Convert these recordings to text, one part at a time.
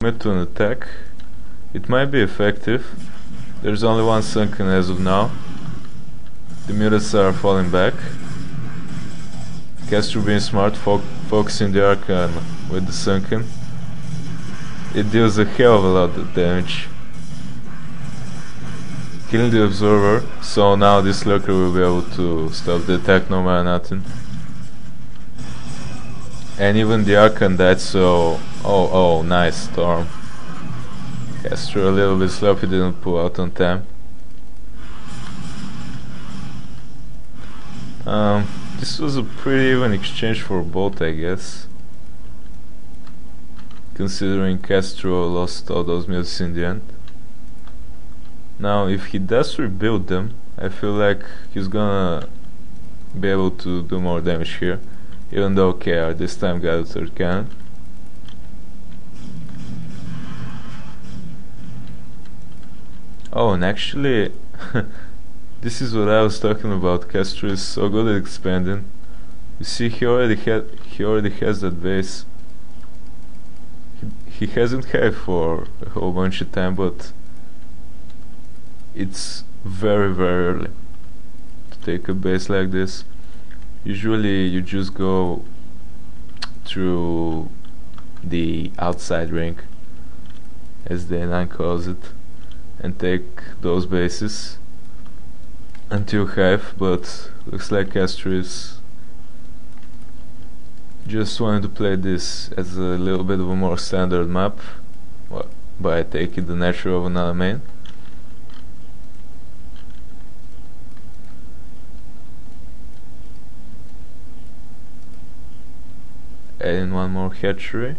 commit to an attack. It might be effective. There's only one sunken as of now. The mutants are falling back. Castro being smart, focusing the Archon with the sunken. It deals a hell of a lot of damage. Killing the observer, so now this lurker will be able to stop the attack no matter nothing. And even the Archon died, so oh nice storm. Castro a little bit sloppy, didn't pull out on time. This was a pretty even exchange for both, I guess, considering Castro lost all those mutants in the end. Now if he does rebuild them, I feel like he's gonna be able to do more damage here, even though KR this time got a third cannon. Oh, and actually this is what I was talking about. Castro is so good at expanding. You see, he already has that base. He hasn't had it for a whole bunch of time, but it's very early to take a base like this. Usually you just go through the outside ring, as the A9 calls it, and take those bases until hive, but looks like Castro is just wanting to play this as a little bit of a more standard map, by taking the natural of another main. Adding one more hatchery.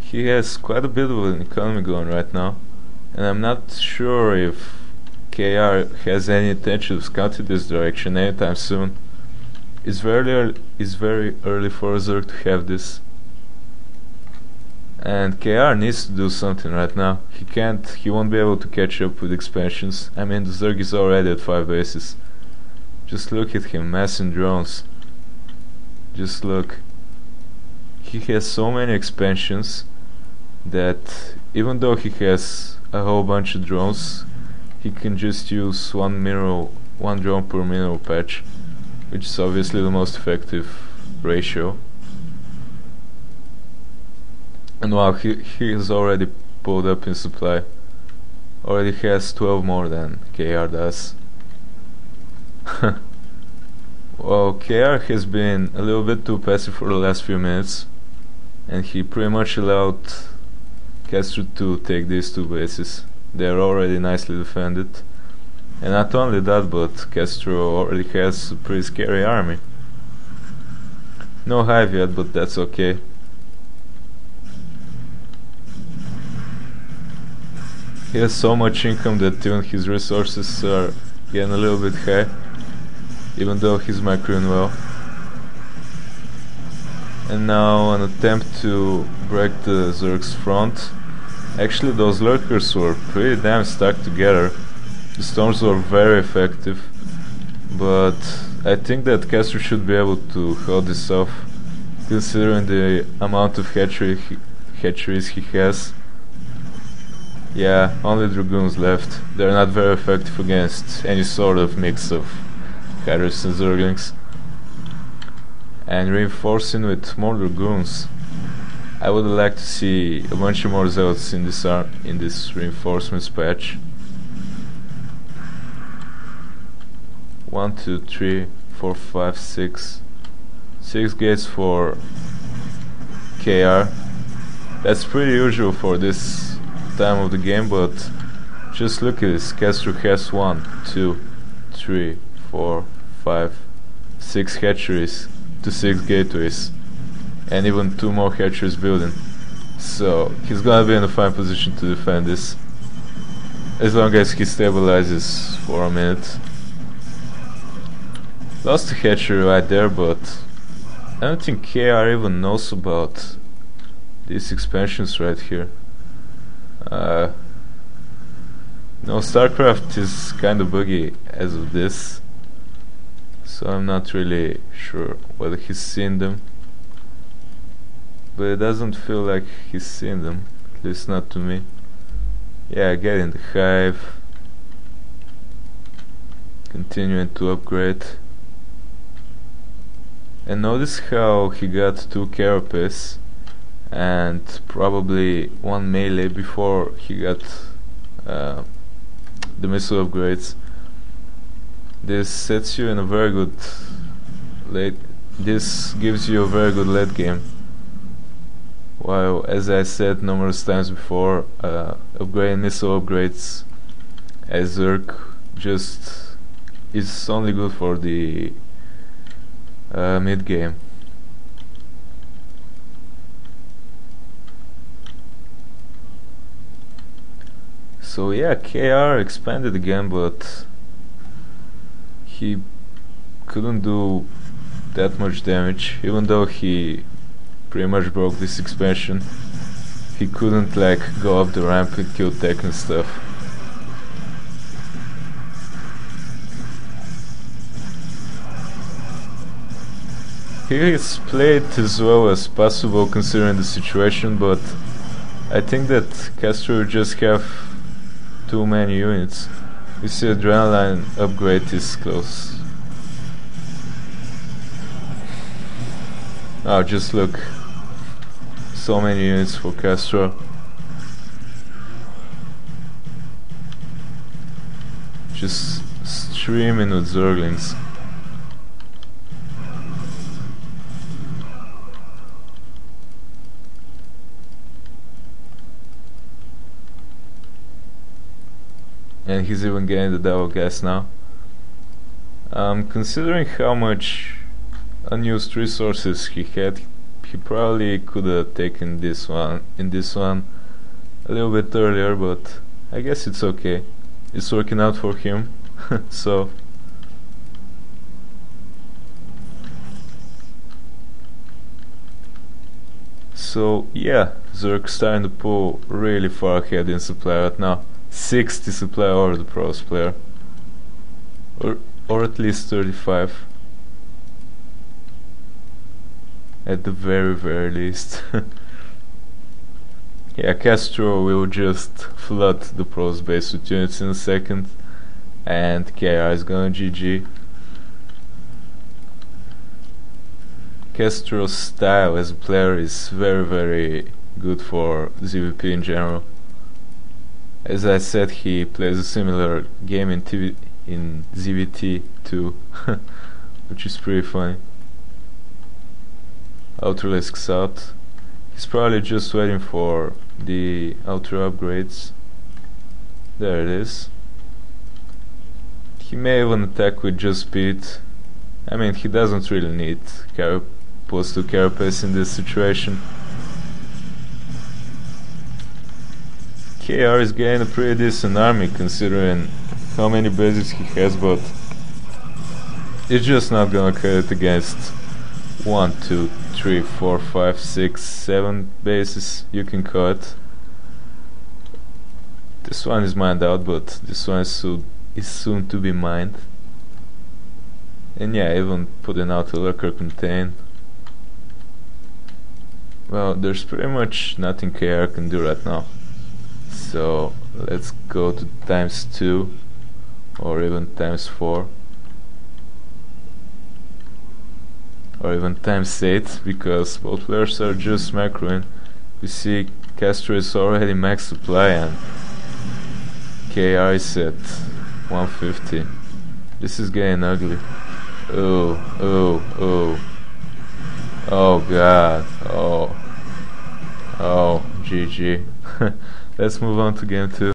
He has quite a bit of an economy going right now, and I'm not sure if KR has any intention of scouting this direction anytime soon. It's very early for a Zerg to have this, and KR needs to do something right now. He won't be able to catch up with expansions. I mean, the Zerg is already at 5 bases. Just look at him, massing drones. Just look. He has so many expansions that even though he has a whole bunch of drones, he can just use one drone per mineral patch, which is obviously the most effective ratio. And wow, he has already pulled up in supply. Already has 12 more than KR does. Well, KR has been a little bit too passive for the last few minutes, and he pretty much allowed Castro to take these 2 bases. They are already nicely defended. And not only that, but Castro already has a pretty scary army. No hive yet, but that's okay. He has so much income that even his resources are getting a little bit high, even though he's macroing well. And now an attempt to break the Zerg's front. Actually, those lurkers were pretty damn stuck together. The storms were very effective, but I think that Castro should be able to hold this off, considering the amount of hatcheries he has. Yeah, only Dragoons left. They're not very effective against any sort of mix of Hydras and Zerglings. And reinforcing with more Dragoons. I would like to see a bunch of more Zealots in this reinforcements patch. 1, 2, 3, 4, 5, 6. 6 gates for KR. That's pretty usual for this time of the game, but just look at this. Castro has 1, 2, 3, 4, 5, 6 hatcheries to 6 gateways, and even 2 more hatcheries building. So he's gonna be in a fine position to defend this, as long as he stabilizes for a minute. Lost a hatchery right there, but I don't think KR even knows about these expansions right here. No, StarCraft is kinda buggy as of this, so I'm not really sure whether he's seen them. but it doesn't feel like he's seen them, at least not to me. Yeah, get in the hive, continuing to upgrade. And notice how he got 2 carapace and probably 1 melee before he got the missile upgrades. This sets you in a very good late. This gives you a very good late game. While, as I said numerous times before, upgrading missile upgrades as Zerg just is only good for the mid game. So yeah, KR expanded again, but he couldn't do that much damage. Even though he pretty much broke this expansion, he couldn't like go up the ramp and kill tech and stuff. He is played as well as possible considering the situation, but I think that Castro just have too many units. You see, adrenaline upgrade is close. Oh, just look. So many units for Castro. Just streaming with Zerglings. And he's even getting the double gas now. Considering how much unused resources he had, he probably could have taken this one a little bit earlier, but I guess it's okay. It's working out for him. So yeah, Zerg starting to pull really far ahead in supply right now. 60 supply over the pros player, or at least 35 at the very least. Yeah, Castro will just flood the pros base with units in a second, and KR is gonna GG. Castro's style as a player is very good for ZVP in general. As I said, he plays a similar game in ZVT too, which is pretty funny. Ultralisks out. He's probably just waiting for the Ultra upgrades. There it is. He may even attack with just speed. I mean, he doesn't really need plus 2 carapace in this situation. KR is getting a pretty decent army considering how many bases he has, but it's just not gonna cut it against 1, 2, 3, 4, 5, 6, 7 bases you can cut. This one is mined out, but this one is soon to be mined. And yeah, even putting out a lurker contain. Well, there's pretty much nothing KR can do right now. So let's go to ×2 or even ×4 or even ×8, because both players are just macroing. We see Castro is already max supply and KR is at 150. This is getting ugly. Oh god. Oh GG. Let's move on to game 2.